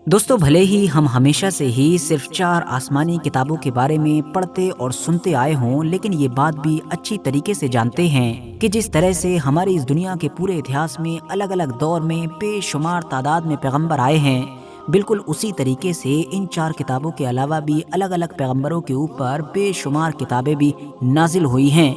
دوستو بھلے ہی ہم ہمیشہ سے ہی صرف 4 آسمانی کتابوں کے بارے میں پڑھتے اور سنتے آئے ہوں، لیکن یہ بات بھی اچھی طریقے سے جانتے ہیں کہ جس طرح سے ہماری اس دنیا کے پورے اتہاس میں الگ الگ دور میں بے شمار تعداد میں پیغمبر آئے ہیں، بالکل اسی طریقے سے ان 4 کتابوں کے علاوہ بھی الگ الگ پیغمبروں کے اوپر بے شمار کتابیں بھی نازل ہوئی ہیں۔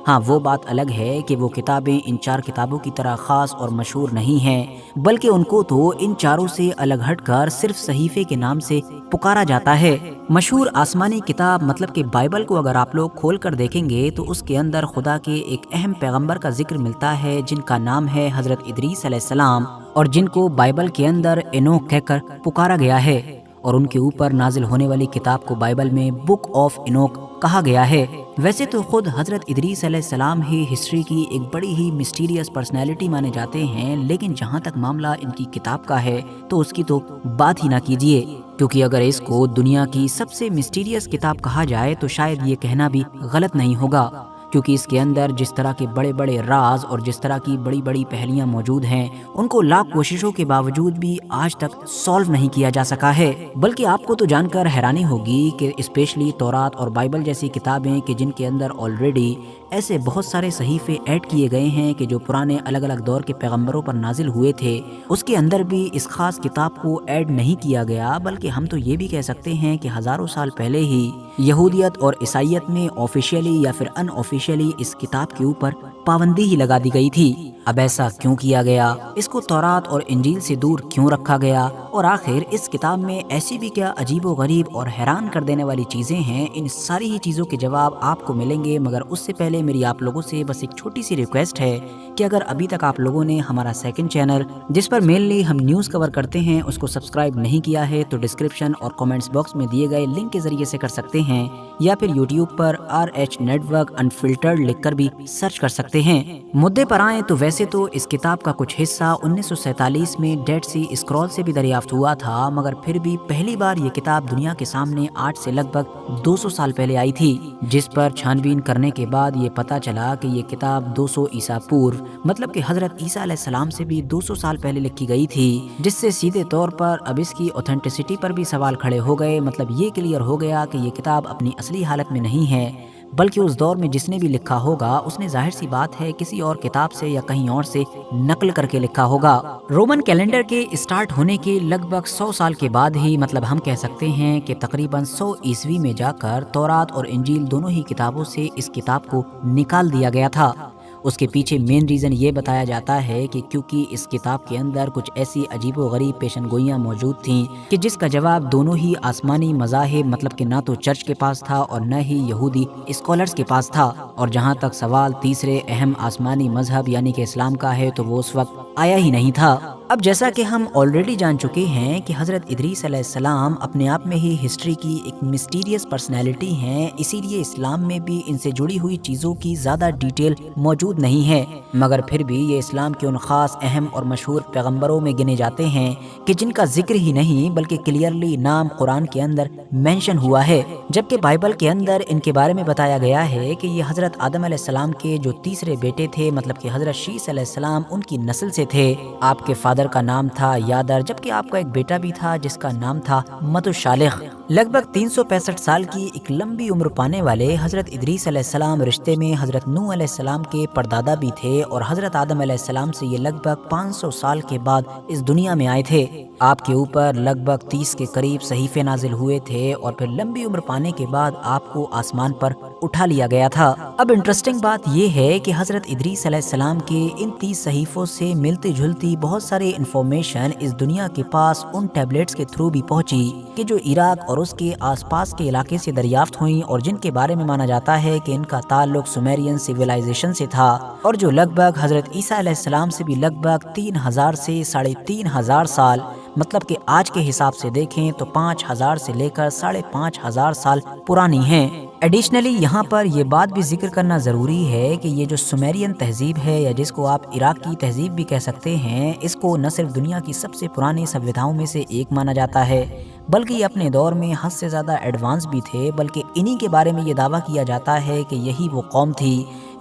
ہاں، وہ بات الگ ہے کہ وہ کتابیں ان 4 کتابوں کی طرح خاص اور مشہور نہیں ہیں، بلکہ ان کو تو ان چاروں سے الگ ہٹ کر صرف صحیفے کے نام سے پکارا جاتا ہے۔ مشہور آسمانی کتاب مطلب کہ بائبل کو اگر آپ لوگ کھول کر دیکھیں گے تو اس کے اندر خدا کے ایک اہم پیغمبر کا ذکر ملتا ہے جن کا نام ہے حضرت ادریس علیہ السلام، اور جن کو بائبل کے اندر انوک کہہ کر پکارا گیا ہے، اور ان کے اوپر نازل ہونے والی کتاب کو بائبل میں بک آف انوک کہا گیا ہے۔ ویسے تو خود حضرت ادریس علیہ السلام ہی ہسٹری کی ایک بڑی ہی مسٹیریس پرسنالٹی مانے جاتے ہیں، لیکن جہاں تک معاملہ ان کی کتاب کا ہے تو اس کی تو بات ہی نہ کیجیے، کیونکہ اگر اس کو دنیا کی سب سے مسٹیریس کتاب کہا جائے تو شاید یہ کہنا بھی غلط نہیں ہوگا، کیونکہ اس کے اندر جس طرح کے بڑے بڑے راز اور جس طرح کی بڑی بڑی پہلیاں موجود ہیں ان کو لاکھ کوششوں کے باوجود بھی آج تک سالو نہیں کیا جا سکا ہے۔ بلکہ آپ کو تو جان کر حیرانی ہوگی کہ اسپیشلی تورات اور بائبل جیسی کتابیں کہ جن کے اندر آلریڈی ایسے بہت سارے صحیفے ایڈ کیے گئے ہیں کہ جو پرانے الگ الگ دور کے پیغمبروں پر نازل ہوئے تھے، اس کے اندر بھی اس خاص کتاب کو ایڈ نہیں کیا گیا، بلکہ ہم تو یہ بھی کہہ سکتے ہیں کہ ہزاروں سال پہلے ہی یہودیت اور عیسائیت میں آفیشیلی یا پھر ان آفیشیلی اس کتاب کے اوپر پابندی ہی لگا دی گئی تھی۔ اب ایسا کیوں کیا گیا؟ اس کو تورات اور انجیل سے دور کیوں رکھا گیا؟ اور آخر اس کتاب میں ایسی بھی کیا عجیب و غریب اور حیران کر دینے والی چیزیں ہیں؟ ان ساری ہی چیزوں کے جواب آپ کو ملیں گے، مگر اس سے پہلے میری آپ لوگوں سے بس ایک چھوٹی سی ریکویسٹ ہے کہ اگر ابھی تک آپ لوگوں نے ہمارا سیکنڈ چینل جس پر مینلی ہم نیوز کور کرتے ہیں اس کو سبسکرائب نہیں کیا ہے تو ڈسکرپشن اور کامنٹس باکس میں دیے گئے لنک کے ذریعے سے کر سکتے ہیں، یا پھر یوٹیوب پر RH نیٹورک انفلٹرڈ لکھ کر بھی سرچ کر سکتے ہیں۔ مدعے پر آئیں تو ویسے تو اس کتاب کا کچھ حصہ 1947 میں ڈیڈ سی اسکرول سے بھی دریافت ہوا تھا، مگر پھر بھی پہلی بار یہ کتاب دنیا کے سامنے آج سے لگ بھگ 200 سال پہلے آئی تھی، جس پر چھان بین کرنے کے بعد یہ پتا چلا کہ یہ کتاب 200 عیسیٰ پورو مطلب کہ حضرت عیسیٰ علیہ السلام سے بھی 200 سال پہلے لکھی گئی تھی، جس سے سیدھے طور پر اب اس کی اوتھینٹسٹی پر بھی سوال کھڑے ہو گئے۔ مطلب یہ کلیئر ہو گیا کہ یہ کتاب اپنی اصلی حالت میں نہیں ہے، بلکہ اس دور میں جس نے بھی لکھا ہوگا اس نے ظاہر سی بات ہے کسی اور کتاب سے یا کہیں اور سے نقل کر کے لکھا ہوگا۔ رومن کیلنڈر کے اسٹارٹ ہونے کے لگ بھگ 100 سال کے بعد ہی مطلب ہم کہہ سکتے ہیں کہ تقریباً 100 عیسوی میں جا کر تورات اور انجیل دونوں ہی کتابوں سے اس کتاب کو نکال دیا گیا تھا۔ اس کے پیچھے مین ریزن یہ بتایا جاتا ہے کہ کیونکہ اس کتاب کے اندر کچھ ایسی عجیب و غریب پیشن گوئیاں موجود تھیں کہ جس کا جواب دونوں ہی آسمانی مذاہب مطلب کہ نہ تو چرچ کے پاس تھا اور نہ ہی یہودی اسکالرز کے پاس تھا، اور جہاں تک سوال تیسرے اہم آسمانی مذہب یعنی کہ اسلام کا ہے تو وہ اس وقت آیا ہی نہیں تھا۔ اب جیسا کہ ہم آلریڈی جان چکے ہیں کہ حضرت ادریس علیہ السلام اپنے آپ میں ہی ہسٹری کی ایک مسٹیریس پرسنالٹی ہیں، اسی لیے اسلام میں بھی ان سے جڑی ہوئی چیزوں کی زیادہ ڈیٹیل موجود نہیں ہے، مگر پھر بھی یہ اسلام کے ان خاص اہم اور مشہور پیغمبروں میں گنے جاتے ہیں کہ جن کا ذکر ہی نہیں بلکہ کلیئرلی نام قرآن کے اندر مینشن ہوا ہے، جبکہ بائبل کے اندر ان کے بارے میں بتایا گیا ہے کہ یہ حضرت آدم علیہ السلام کے جو تیسرے بیٹے تھے مطلب کہ حضرت شیث علیہ السلام ان کی نسل سے تھے۔ آپ کے فادر کا نام تھا یادر، جبکہ آپ کا ایک بیٹا بھی تھا جس کا نام تھا متشالخ۔ لگ بھگ 365 سال کی ایک لمبی عمر پانے والے حضرت ادریس علیہ السلام رشتے میں حضرت نوح علیہ السلام کے پردادا بھی تھے، اور حضرت آدم علیہ السلام سے یہ لگ بھگ 500 سال کے بعد اس دنیا میں آئے تھے۔ آپ کے اوپر لگ بھگ 30 کے قریب صحیفے نازل ہوئے تھے، اور پھر لمبی عمر پانے کے بعد آپ کو آسمان پر اٹھا لیا گیا تھا۔ اب انٹرسٹنگ بات یہ ہے کہ حضرت ادریس علیہ السلام کے ان 30 صحیفوں سے ملتی جلتی بہت سارے انفارمیشن اس دنیا کے پاس ان ٹیبلٹس کے تھرو بھی پہنچی کہ جو عراق اور اس کے آس پاس کے علاقے سے دریافت ہوئیں، اور جن کے بارے میں مانا جاتا ہے کہ ان کا تعلق سومیرین سیویلائزیشن سے تھا، اور جو لگ بھگ حضرت عیسیٰ علیہ السلام سے بھی لگ بھگ 3000 سے 3500 سال مطلب کہ آج کے حساب سے دیکھیں تو 5000 سے لے کر 5500 سال پرانی ہیں۔ ایڈیشنلی یہاں پر یہ بات بھی ذکر کرنا ضروری ہے کہ یہ جو سومیرین تہذیب ہے یا جس کو آپ عراق کی تہذیب بھی کہہ سکتے ہیں، اس کو نہ صرف دنیا کی سب سے پرانی سভیدھاؤں میں سے ایک مانا جاتا ہے، بلکہ یہ اپنے دور میں حد سے زیادہ ایڈوانس بھی تھے، بلکہ انہی کے بارے میں یہ دعویٰ کیا جاتا ہے کہ یہی وہ قوم تھی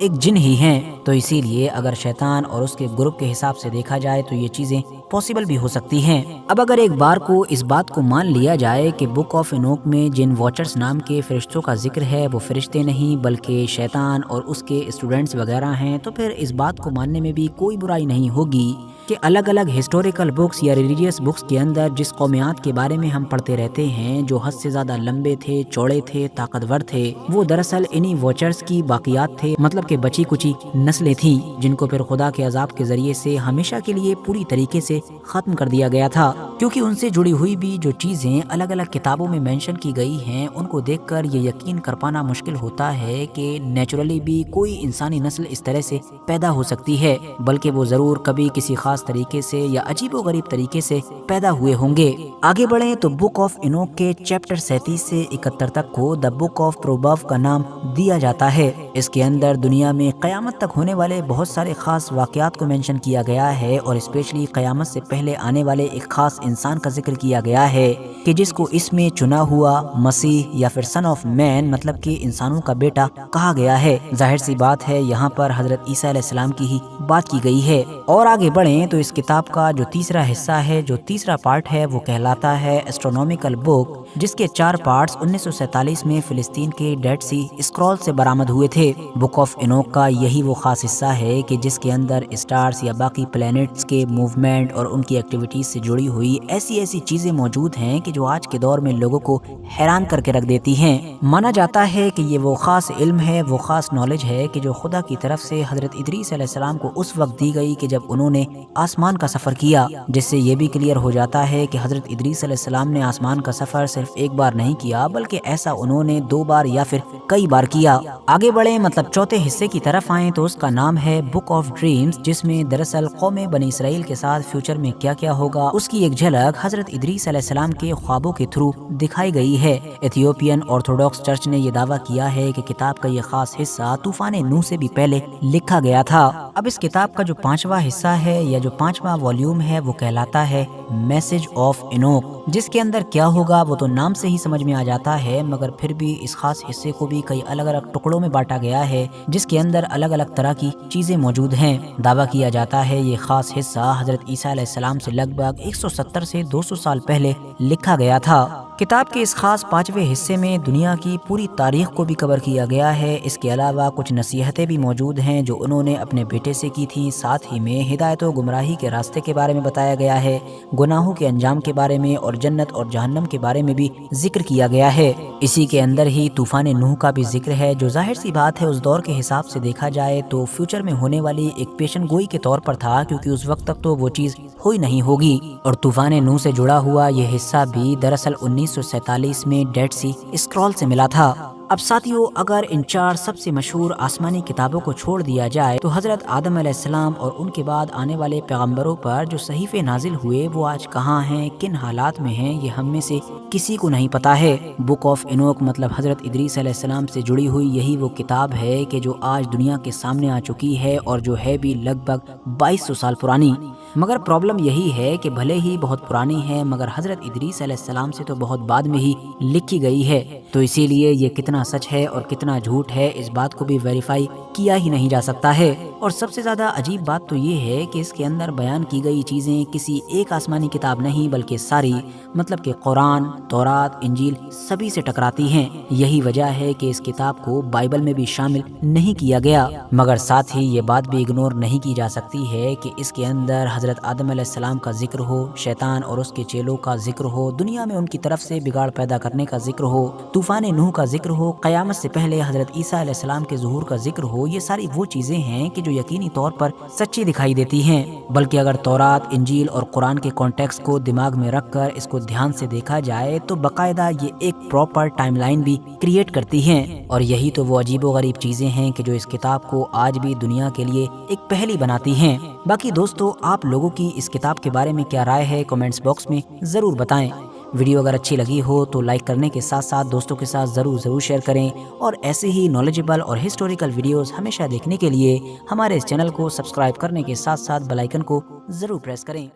ایک جن ہی ہیں۔ تو اسی لیے اگر شیطان اور اس کے گروپ کے حساب سے دیکھا جائے تو یہ چیزیں پاسبل بھی ہو سکتی ہیں۔ اب اگر ایک بار کو اس بات کو مان لیا جائے کہ بک آف انوک میں جن واچرز نام کے فرشتوں کا ذکر ہے وہ فرشتے نہیں بلکہ شیطان اور اس کے اسٹوڈنٹس وغیرہ ہیں، تو پھر اس بات کو ماننے میں بھی کوئی برائی نہیں ہوگی کہ الگ الگ ہسٹوریکل بکس یا ریلیجیس بکس کے اندر جس قومیات کے بارے میں ہم پڑھتے رہتے ہیں جو حد سے زیادہ لمبے تھے، چوڑے تھے، طاقتور تھے، وہ دراصل انہی واچرز کی باقیات تھے، مطلب کہ بچی کچی نسلیں تھیں جن کو پھر خدا کے عذاب کے ذریعے سے ہمیشہ کے لیے پوری طریقے سے ختم کر دیا گیا تھا، کیونکہ ان سے جڑی ہوئی بھی جو چیزیں الگ الگ کتابوں میں مینشن کی گئی ہیں ان کو دیکھ کر یہ یقین کر پانا مشکل ہوتا ہے کہ نیچرلی بھی کوئی انسانی نسل اس طرح سے پیدا ہو سکتی ہے، بلکہ وہ ضرور کبھی کسی خاص طریقے سے یا عجیب و غریب طریقے سے پیدا ہوئے ہوں گے۔ آگے بڑھیں تو بک آف انوک کے چیپٹر 37 سے 71 تک کو دا بک آف پروبرب کا نام دیا جاتا ہے۔ اس کے اندر دنیا میں قیامت تک ہونے والے بہت سارے خاص واقعات کو مینشن کیا گیا ہے اور اسپیشلی قیامت سے پہلے آنے والے ایک خاص انسان کا ذکر کیا گیا ہے کہ جس کو اس میں چنا ہوا مسیح یا پھر سن آف مین مطلب کہ انسانوں کا بیٹا کہا گیا ہے۔ ظاہر سی بات ہے یہاں پر حضرت عیسیٰ علیہ السلام کی ہی بات کی گئی ہے۔ اور آگے بڑھیں تو اس کتاب کا جو تیسرا حصہ ہے، جو تیسرا پارٹ ہے، وہ کہلاتا ہے ایسٹرونومیکل بک، جس کے 4 پارٹس 1947 میں فلسطین کے ڈیڈ سی اسکرول سے برآمد ہوئے تھے۔ بک آف انوک کا یہی وہ خاص حصہ ہے کہ جس کے اندر اسٹارز یا باقی پلینٹس کے موومنٹ اور ان کی ایکٹیویٹیز سے جڑی ہوئی ایسی چیزیں موجود ہیں کہ جو آج کے دور میں لوگوں کو حیران کر کے رکھ دیتی ہیں۔ مانا جاتا ہے کہ یہ وہ خاص علم ہے، وہ خاص نالج ہے کہ جو خدا کی طرف سے حضرت ادریس علیہ السلام کو اس وقت دی گئی کہ جب انہوں نے آسمان کا سفر کیا، جس سے یہ بھی کلیئر ہو جاتا ہے کہ حضرت ادریس علیہ السلام نے آسمان کا سفر صرف ایک بار نہیں کیا بلکہ ایسا انہوں نے 2 بار یا پھر کئی بار کیا۔ آگے بڑھیں مطلب چوتھے حصے کی طرف آئیں تو اس کا نام ہے بک آف ڈریمز، جس میں دراصل قوم بنی اسرائیل کے ساتھ فیوچر میں کیا کیا ہوگا اس کی ایک جھلک حضرت ادریس علیہ السلام کے خوابوں کے تھرو دکھائی گئی ہے۔ ایتھیوپین آرتھوڈاکس چرچ نے یہ دعویٰ کیا ہے کہ کتاب کا یہ خاص حصہ طوفان نوح سے بھی پہلے لکھا گیا تھا۔ اب اس کتاب کا جو 5واں حصہ ہے یا جو 5واں والیوم ہے وہ کہلاتا ہے میسج آف انوک، جس کے اندر کیا ہوگا وہ تو نام سے ہی سمجھ میں آ جاتا ہے، مگر پھر بھی اس خاص حصے کو بھی کئی الگ الگ ٹکڑوں میں بانٹا گیا ہے جس کے اندر الگ الگ طرح کی چیزیں موجود ہیں۔ دعویٰ کیا جاتا ہے یہ خاص حصہ حضرت عیسیٰ علیہ السلام سے لگ بھگ 170 سے 200 سال پہلے لکھا گیا تھا۔ کتاب کے اس خاص 5ویں حصے میں دنیا کی پوری تاریخ کو بھی کور کیا گیا ہے۔ اس کے علاوہ کچھ نصیحتیں بھی موجود ہیں جو انہوں نے اپنے بیٹے سے کی تھیں، ساتھ ہی میں ہدایت و گمراہی کے راستے کے بارے میں بتایا گیا ہے، گناہوں کے انجام کے بارے میں اور جنت اور جہنم کے بارے میں بھی ذکر کیا گیا ہے۔ اسی کے اندر ہی طوفان نوح کا بھی ذکر ہے، جو ظاہر سی بات ہے اس دور کے حساب سے دیکھا جائے تو فیوچر میں ہونے والی ایک پیشن گوئی کے طور پر تھا، کیونکہ اس وقت تک تو وہ چیز ہوئی نہیں ہوگی۔ اور طوفان نوح سے جڑا ہوا یہ حصہ بھی دراصل 1947 میں ڈیڈ سی اسکرول سے ملا تھا۔ اب ساتھیو، اگر ان 4 سب سے مشہور آسمانی کتابوں کو چھوڑ دیا جائے تو حضرت آدم علیہ السلام اور ان کے بعد آنے والے پیغمبروں پر جو صحیفے نازل ہوئے وہ آج کہاں ہیں، کن حالات میں ہیں، یہ ہم میں سے کسی کو نہیں پتا ہے۔ بک آف انوک مطلب حضرت ادریس علیہ السلام سے جڑی ہوئی یہی وہ کتاب ہے کہ جو آج دنیا کے سامنے آ چکی ہے اور جو ہے بھی لگ بھگ 2200 سال پرانی۔ مگر پرابلم یہی ہے کہ بھلے ہی بہت پرانی ہے مگر حضرت ادریس علیہ السلام سے تو بہت بعد میں ہی لکھی گئی ہے، تو اسی لیے یہ کتنا سچ ہے اور کتنا جھوٹ ہے اس بات کو بھی ویریفائی کیا ہی نہیں جا سکتا ہے۔ اور سب سے زیادہ عجیب بات تو یہ ہے کہ اس کے اندر بیان کی گئی چیزیں کسی ایک آسمانی کتاب نہیں بلکہ ساری، مطلب کہ قرآن، تورات، انجیل سبھی سے ٹکراتی ہیں۔ یہی وجہ ہے کہ اس کتاب کو بائبل میں بھی شامل نہیں کیا گیا، مگر ساتھ ہی یہ بات بھی اگنور نہیں کی جا سکتی ہے کہ اس کے اندر حضرت آدم علیہ السلام کا ذکر ہو، شیطان اور اس کے چیلوں کا ذکر ہو، دنیا میں ان کی طرف سے بگاڑ پیدا کرنے کا ذکر ہو، طوفان نوح کا ذکر ہو، قیامت سے پہلے حضرت عیسیٰ علیہ السلام کے ظہور کا ذکر ہو۔ یہ ساری وہ چیزیں ہیں کہ جو یقینی طور پر سچی دکھائی دیتی ہیں، بلکہ اگر تورات، انجیل اور قرآن کے کانٹیکسٹ کو دماغ میں رکھ کر اس کو دھیان سے دیکھا جائے تو باقاعدہ یہ ایک پراپر ٹائم لائن بھی کریٹ کرتی ہیں۔ اور یہی تو وہ عجیب و غریب چیزیں ہیں کہ جو اس کتاب کو آج بھی دنیا کے لیے ایک پہلی بناتی ہیں۔ باقی دوستو، آپ لوگوں کی اس کتاب کے بارے میں کیا رائے ہے کمنٹس باکس میں ضرور بتائیں۔ ویڈیو اگر اچھی لگی ہو تو لائک کرنے کے ساتھ ساتھ دوستوں کے ساتھ ضرور شیئر کریں، اور ایسے ہی نالجبل اور ہسٹوریکل ویڈیوز ہمیشہ دیکھنے کے لیے ہمارے اس چینل کو سبسکرائب کرنے کے ساتھ ساتھ بیل آئیکن کو ضرور پریس کریں۔